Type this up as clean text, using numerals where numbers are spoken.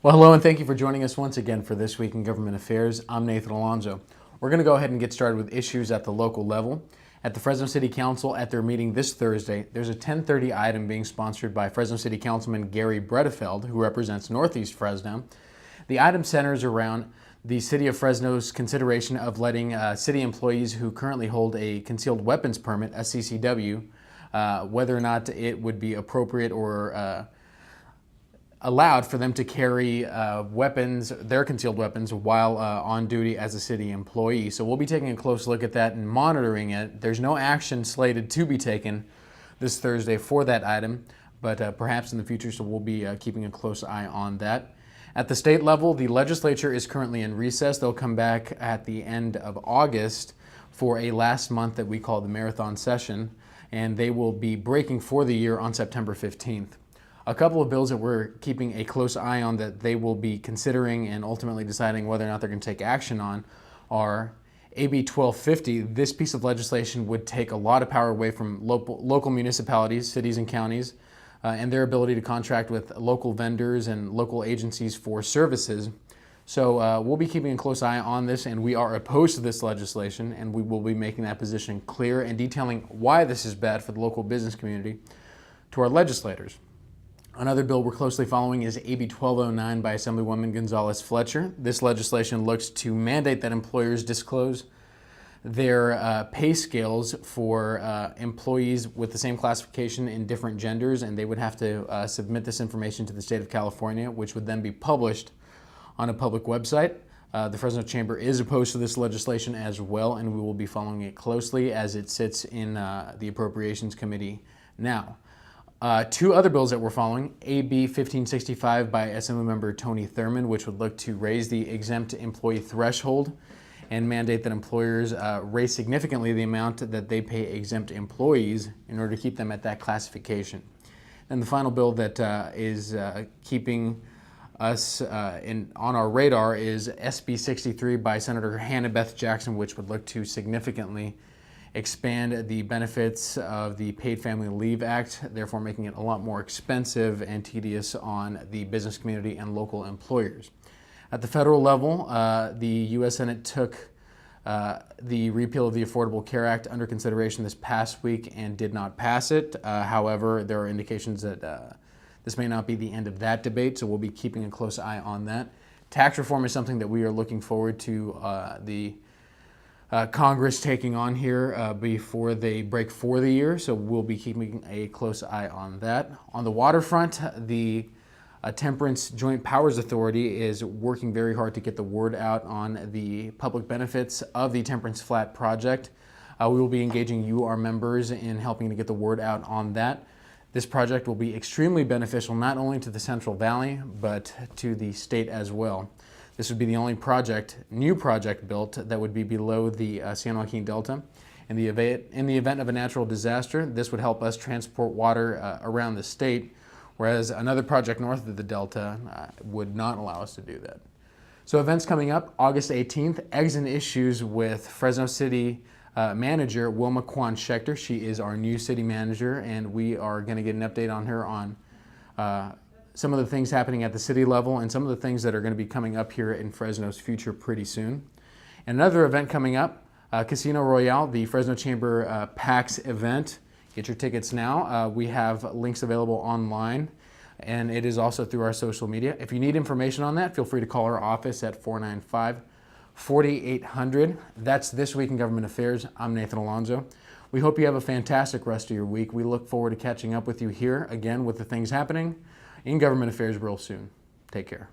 Well, hello and thank you for joining us once again for This Week in Government Affairs. I'm Nathan Alonzo. We're going to go ahead and get started with issues at the local level. At the Fresno City Council, at their meeting this Thursday, there's a 10:30 item being sponsored by Fresno City Councilman Gary Bredefeld, who represents Northeast Fresno. The item centers around the City of Fresno's consideration of letting city employees who currently hold a concealed weapons permit, a CCW, whether or not it would be appropriate or allowed for them to carry weapons, their concealed weapons, while on duty as a city employee. So we'll be taking a close look at that and monitoring it. There's no action slated to be taken this Thursday for that item, but perhaps in the future, so we'll be keeping a close eye on that. At the state level, the legislature is currently in recess. They'll come back at the end of August for a last month that we call the marathon session, and they will be breaking for the year on September 15th. A couple of bills that we're keeping a close eye on that they will be considering and ultimately deciding whether or not they're going to take action on are AB 1250. This piece of legislation would take a lot of power away from local municipalities, cities and counties, and their ability to contract with local vendors and local agencies for services. So we'll be keeping a close eye on this, and we are opposed to this legislation, and we will be making that position clear and detailing why this is bad for the local business community to our legislators. Another bill we're closely following is AB 1209 by Assemblywoman Gonzalez-Fletcher. This legislation looks to mandate that employers disclose their pay scales for employees with the same classification in different genders, and they would have to submit this information to the state of California, which would then be published on a public website. The Fresno Chamber is opposed to this legislation as well, and we will be following it closely as it sits in the Appropriations Committee now. Two other bills that we're following, AB 1565 by Assemblymember Tony Thurmond, which would look to raise the exempt employee threshold and mandate that employers raise significantly the amount that they pay exempt employees in order to keep them at that classification. And the final bill that is keeping us on our radar is SB 63 by Senator Hannah Beth Jackson, which would look to significantly expand the benefits of the Paid Family Leave Act, therefore making it a lot more expensive and tedious on the business community and local employers. At the federal level, the U.S. Senate took the repeal of the Affordable Care Act under consideration this past week and did not pass it. However, there are indications that this may not be the end of that debate, so we'll be keeping a close eye on that. Tax reform is something that we are looking forward to the Congress taking on here before they break for the year, so we'll be keeping a close eye on that. On the waterfront, the Temperance Joint Powers Authority is working very hard to get the word out on the public benefits of the Temperance Flat project. We will be engaging you, our members, in helping to get the word out on that. This project will be extremely beneficial not only to the Central Valley, but to the state as well. This would be the only new project built that would be below the San Joaquin Delta. In the event of a natural disaster, this would help us transport water around the state, whereas another project north of the Delta would not allow us to do that. So events coming up, August 18th, Eggs and Issues with Fresno City Manager Wilma Kwan Schechter. She is our new city manager, and we are going to get an update on her on some of the things happening at the city level and some of the things that are going to be coming up here in Fresno's future pretty soon. And another event coming up, Casino Royale, the Fresno Chamber PAX event. Get your tickets now. We have links available online, and it is also through our social media. If you need information on that, feel free to call our office at 495-4800. That's This Week in Government Affairs. I'm Nathan Alonzo. We hope you have a fantastic rest of your week. We look forward to catching up with you here again with the things happening in government affairs real soon. Take care.